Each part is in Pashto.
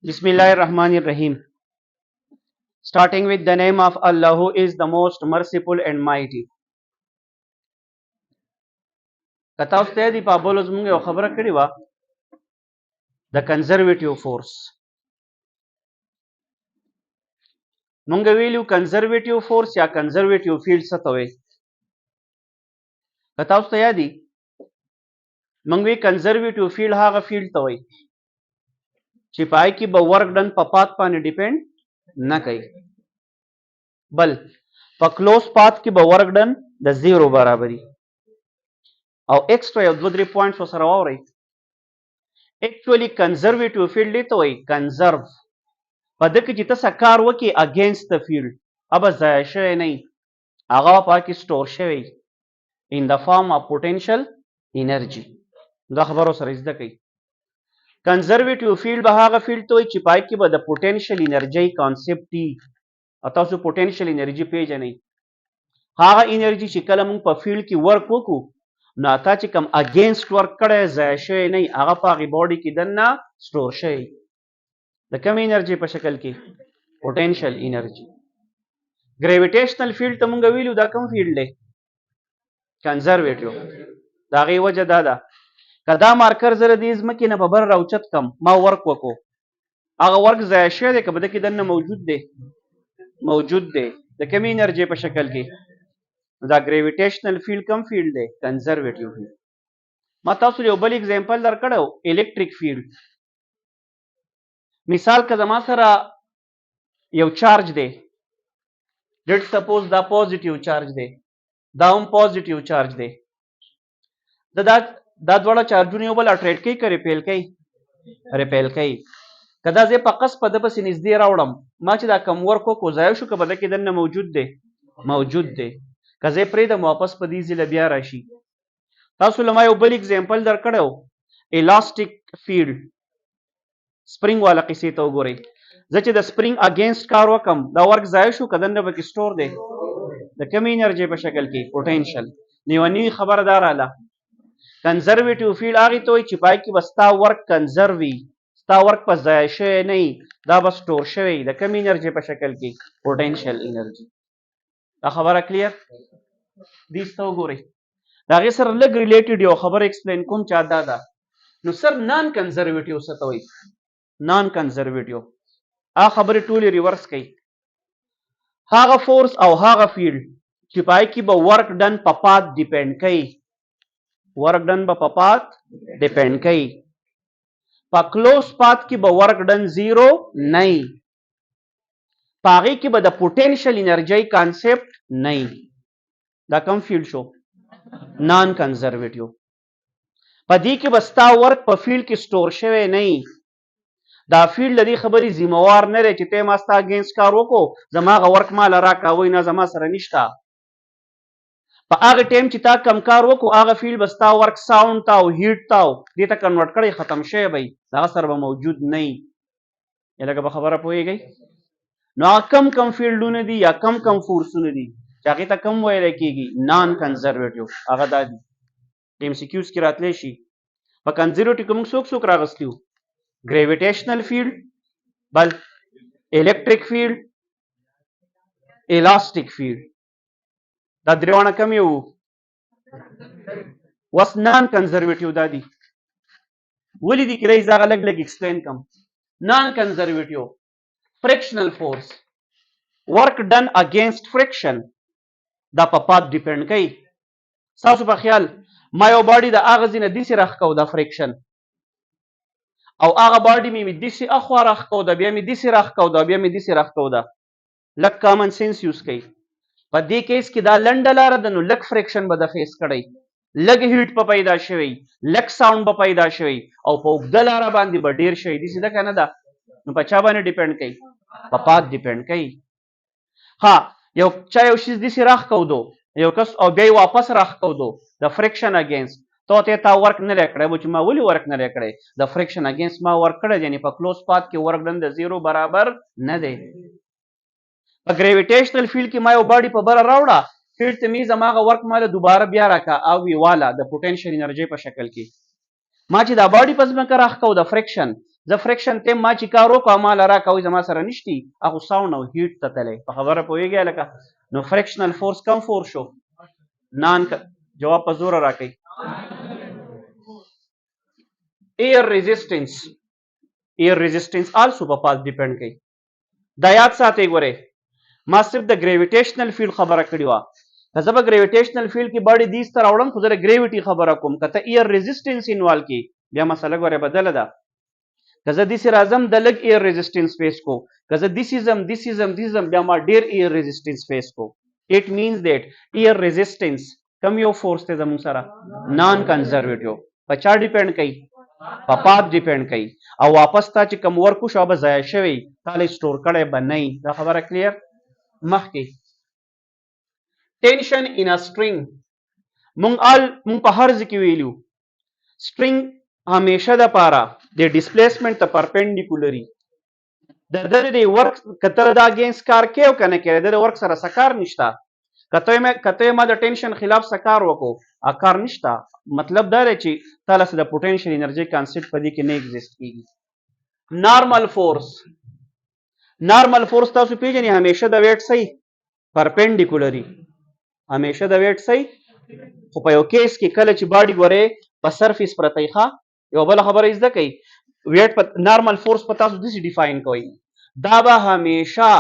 Bismillahirrahmanirrahim. Starting with the name of Allah, who is the most merciful and mighty. کته اوس ته دی په بولو زموږ یو خبره کړې وه د کنزرویټیو فورس. مونږ ویلو کنزرویټیو فورس یا کنزرویټیو فیلډ څه ته وایي. کته اوس ته یادي مونږ وی کنزرویټیو فیلډ هغه فیلډ ته وایي چې پای کې به ورک ډن په پات باندې ډیپینډ نه کوي، بل په کلوز پات کې به ورک ډن د زیرو برابري. او ایکسټرا یو دوه درې پوینټس ورسره واورئ. ایکچولی کنزرویټیو فیلډ دې ته وایي کنزرو. په ده کې چې ته څه کار وکړې اګینسټ د فیلډ هغه به ضایع شوی نه وي، هغه به په کې سټور شوی ان د فارم اف پوټینشل انرژي. دا خبرو سره زده کوي. کنزرویټیو فیلډ به هغه فیلډ ته وایي چې پای کې به د پوټینشل انرژي کانسپټ وي. او تاسو پوټینشل انرژي پیژنئ، هغه انرژي چې کله موږ په فیلډ کې ورک وکړو نو تا چې کوم اګینسټ ورک کړی ضایع شوی نه وي، هغه په هغې باډي کې دننه سټور شوی د کوم انرژي په شکل کې پوټینشل انرژي. ګریویټیشنل فیلډ ته مونږ ویلو دا کوم فیلډ دی؟ کنزرویټیو. د هغې وجه دا ده که دا مارکر زه د دې ځمکې نه په بر راوچت کم ما ورک وکړو هغه ورک ضایع شوی دی که به ده کې دننه موجود دی د کومې انرژي په شکل کې؟ دا ګریویټیشنل فیلډ کوم فیلډ دی؟ کنزرویټیو فیلډ. ما تاسو یو بل اگزامپل درکړی و الکتریک فیلډ. مثال که زما سره یو چارج دی، لیټ سپوز دا پوزیټیو چارج دی، دا هم پوزیټیو چارج دی، دا دواړه چارجونه یو بل اټریټ کوي که ریپیل کوي؟ ریپیل کوي. که دا زه په قصد په ده پسې نږدې راوړم ما چې دا کم ورک وکړو ضایع شو که په ده کې دننه موجود دی که زه یې پرېږدم واپس په دې ځله بیا راشي. تاسو له ما یو بل اگزامپل درکړی و الاسټیک فیلډ. سپرینګ والا قصې ته وګورئ. زه چې د سپرینګ اګینسټ کار وکم دا ورک ضایع شو که دننه پکې سټور دی د کومې انرژۍ په شکل کې؟ پوټینشل. نو یوه نوي خبره دا راله کنزرویټیو فیلډ هغې ته وایي چې پای کې به ستا ورک کنزرو وي، ستا ورک په ضایع شوی نه وي، دا به سټور شوی د کومې انرژۍ په شکل کې؟ پوټینشل انرژي. دا خبره کلیر؟ دې ته وګورئ. د هغې سره لږ ریلیټډ یو خبره ایکسپلین کوم چې دا ده. نو سر نان کنزرویټیو څه ته وایي؟ نان کنزرویټیو هغه خبرې ټولې ریورس کوي. هغه فورس او هغه فیلډ چې پای کې به ورک ډن په پات ډیپینډ کوي، ورک ډن به په پات ډیپینډ کوي. په کلوز پات کې به ورک ډن زیرو نه وي، په هغې کې به د پوټینشل انرژۍ کانسپټ نه وي. دا کوم فیلډ شو؟ نان کنزرویټیو. په دې کې به ستا ورک په فیلډ کې سټور شوی نه وي. دا فیلډ د دې خبرې ذمہوار نه دی چې ته ما ستا اګینسټ کار وکړو زما هغه ورک ماله راکړه. وایي نه زما سره نشته. په هغه ټایم چې تا کم کار وکړو هغه فیلډ به ستا ورک ساوند ته او هیټ ته او دې ته کنورټ کړی ختم شوی به وي، د هغه سره به موجود نه وي. یا لکه په خبره پوهېږئ؟ نو هغه کم فیلډونه دي یا کم فورسونه دي چې هغې ته کم ویلی کېږي؟ نان کنزرویټیو. هغه دا دي ایم سی کیوز کې راتلی شي. په کنزرویټیو کې موږ څوک راغسلي وو؟ ګریویټیشنل فیلډ، بل الکتریک فیلډ، الاسټیک فیلډ. دا درې واړه کم یې وو؟ اوس نان کنزرویټیو دا دي. ولې دي کېدای زه هغه لږ ایکسپلین کړم. نان کنزرویټیو فرکشنل فورس ورک ډن اګینسټ فرکشن دا په پات ډیپینډ کوي. ستاسو په خیال ما یو باډي د هغه ځای نه داسې راښکو دا فرکشن او هغه باډي مې داسې اخوا راښکو ده بیا مې داسې راښکو ده بیا مې داسې راښکو ده. لږ کامن سینس یوز کوي. په دې کیس کې دا لنډه لاره ده نو لږ فرکشن به د فیس کړی، لږ هیټ به پیدا شوی، لږ ساوند به پیدا شوی او په اوږده لاره باندې به ډیر شوی. داسې ده که نه ده؟ نو په چا باندې ډیپینډ کوي؟ په پات ډیپینډ کوي. ها یو چا یو شیز داسې راښکودو یو کس او بیا یې واپس راښکودو د فرکشن اګینسټ تا ورک نه دی کړی. چې ما ولې ورک نه دی کړی؟ د فرکشن اګینسټ ما ورک کړی دی، یعنې په کلوز پات کې ورک ډن د زیرو برابر نه دی. په ګریویټیشنل فیلډ کې ما یو باډي په بره راوړه، فیلډ ته مې زما هغه ورک ماله دوباره بیا راکړه او ویې واله د پوټینشل انرژۍ په شکل کې. ما چې دا باډي په ځمکه راښکو د فرکشن زه فریکشن ته ما چې کار وکړو ما له راکوئ زما سره نشتی هغه ساوند او هیټ ته تللی په خبره پوهېږئ لکه نو فریکشنل فورس کم فورس شو نان جواب په زوره راکوئ ایر ریزسټنس آلسو په پاس ډیپینډ کوي دا یاد ساتئ ګورئ ما صرف د ګریویټیشنل فیلډ خبره کړې وه که زه به ګریویټیشنل فیلډ کې باډي دیس ته راوړم خو زه د ګریویټي خبره کوم که ته ایر ریزسټنس انوالو کړي بیا مسله ګورئ بدله ده که زه داسې راځم د لږ ایر ریزسټنس فیس کو که زه داسې ځم بیا ما ډېر ایر ریزسټنس فیس کو اټ مینز دیټ ایر ریزسټنس کم یو فورس دی زموږ سره نان کنزرویټیو په چا ډیپینډ کوي په پات ډیپینډ کوي او واپس تا چې کم ورکو شو به ضایع شوی تاله سټور کړی به نه دا خبره کلیر مخکې ټینشن ان ا سټرینګ مونږ په هر ځای کې ویلو سټرینګ همیشه د پاره د ډسپلیسمنٹ ته پرپینډیکولري د ورک کتر دا اگینست کار کوي او کنه کوي د ورک سره سکار نشتا کته ما د ټینشن خلاف سکار وکړو کار نشتا مطلب دا دی چې تعالی سره د پوتنشل انرژي کانسپټ په دې کې نه ایگزیست کیږي نارمل فورس تاسو پیژنئ همیشه د ویټ صحیح پرپینډیکولري همیشه د ویټ صحیح خو په یو کیس کې کله چې باډي ګورئ په سرفیس پرته ښه یو بله خبره زده کوي ویټ په نارمل فورس په تاسو داسې ډیفاین کوئ دا به همیشه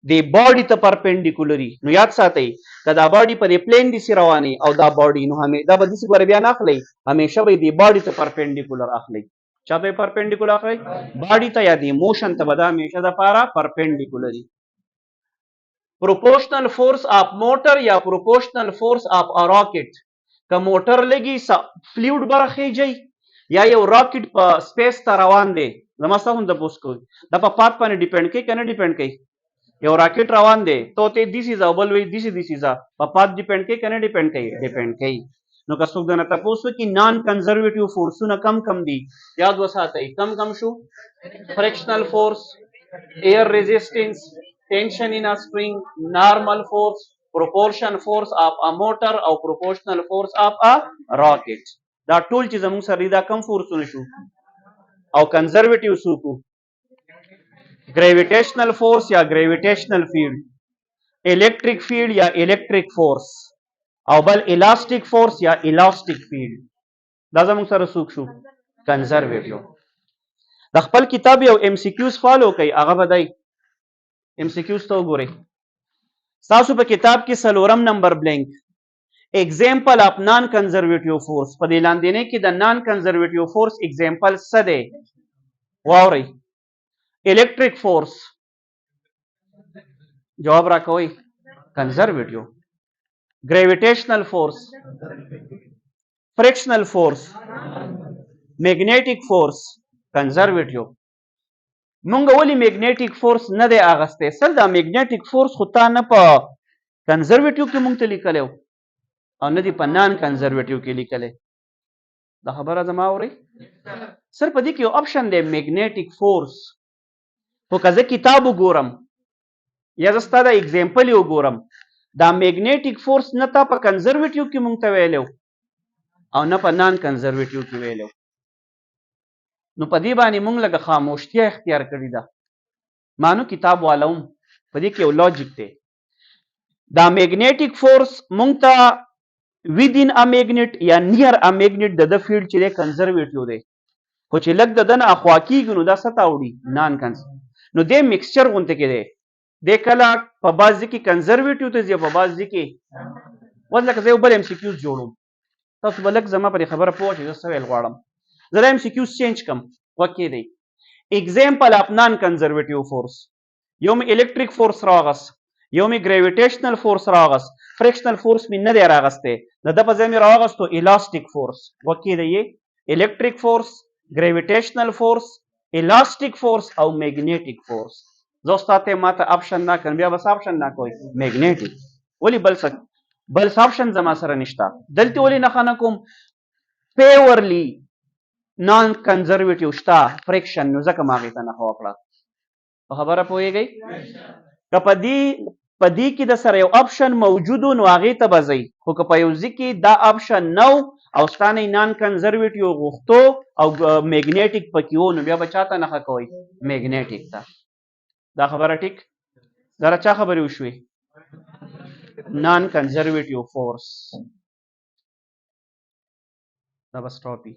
د باډي ته پرپینډیکولري نو یاد ساتئ که دا باډي په دې پلین داسې رواني او دا باډي نو دا به داسې ګوره بیا نه اخلئ همیشه به د باډي ته پرپینډیکولر اخلئ چا ته پرپینډیکولر اخلئ باډي ته یا د موشن ته به دا همیشه دپاره پرپینډیکولري proportional force of motor یا proportional force of a rocket که موټر لګي فلویډ به راخیږي یا یو راکټ په سپیس ته روان دی زما څه هم تپوس کوئ دا په پات باندې ډیپینډ کوي که نه ډیپینډ کوي یو راکټ روان دی تو ته دیسې ځه او بل وایي دیسې ځه په پات ډیپینډ کوي که نه ډیپینډ کوي ډیپینډ کوي نو که څوک درنه تپوس وکړي نان کنزرویټیو فورسونه کم دي یاد وساتئ کم شو فریکشنل فورس ایر ریزسټنس tension in a spring, normal force, proportion force of a motor او proportional force of a rocket. دا ټول چې زموږ سره دا کم فورسونه شو او کنزرویټیو سوکو ګریویټیشنل فورس یا ګریویټیشنل فیلډ الیکټریک فیلډ یا الیکټریک فورس او بل الاستیک فورس یا الاستیک فیلډ دا زموږ سره سوک شو کنزرویټیو د خپل کتاب یو ام سی کیوز فالو کوي هغه بدای ام سی کیوز ته وګورئ تاسو په کتاب کې څلورم نمبر بلینک اگزامپل اف نان کنزرویټیو فورس په دې لاندې کې د نان کنزرویټیو فورس اگزامپل څه دی واورئ الیکټریک فورس جواب راکوئ کنزرویټیو ګریویټیشنل فورس فرکشنل فورس میګنیټیک فورس کنزرویټیو مونږ ولې میګنیټیک فورس نه دی اغستی سر دا میګنیټیک فورس خو تا نه په کنزرویټیو کې مونږ ته لیکلی او نه دی په نان کنزرویټیو کې لیکلی دا خبره زما اورئ سر په دې کې یو آپشن دی میګنیټیک فورس خو که زه کتاب وګورم یا زه ستا دا اگزامپل یې وګورم دا میګنیټیک فورس نه تا په کنزرویټیو کې مونږ ته ویلی او نه په نان کنزرویټیو کې ویلی نو په دې باندې مونږ لږه خاموشتیا اختیار کړې ده مانو کتاب والوم په دې کې یو لاجیک دی دا میګنیټیک فورس مونږ ته within a magnet یا near a magnet د فیلډ چې دی کنزرویټیو دی خو چې لږ د ده نه اخوا کېږي نو دا څه ته اوړي نان نو دی مکسچر غونته کې دی دی کله په بعض ځای کې کنزرویټیو ته ځي په بعض ځای کې اوس لکه زه یو بل ام سی کیوز جوړوم تاسو به لږ زما په دې خبره پوه شئ زه څه ویل غواړم زه دا ام سی کیوز چینج کم وکې دی اگزامپل اف نان کنزرویټیو فورس یو مې الیکټریک فورس راغست یو مې ګریویټیشنل فورس راغست فرکشنل فورس مې نه دی راغستی د ده په ځای مې راغستو الاستیک فورس وکې دی یې الیکټریک فورس ګریویټیشنل فورس الاستیک فورس او میګنیټیک فورس زه استاد ته ماته آپشن نه کړم بیا بس آپشن نه کوئ میګنیټیک ولې بل آپشن زما سره نشته دلته ولې نښه نه کوم پیورلی نان کنزرویټیو شته فریکشن نو ځکه ما هغې ته نښه وکړه په خبره پوهېږئ که په دې کې د سره یو آپشن موجود و نو هغې ته به ځئ خو که په یو ځای کې دا آپشن نه و او ستانه نان کنزرویټیو غوښتو او میګنیټیک پکې و نو بیا به چاته نښه کوئ میګنیټیک ته دا خبره ټیک دا را چا خبرې وشوې نان کنزرویټیو فورس دا بس ټاپي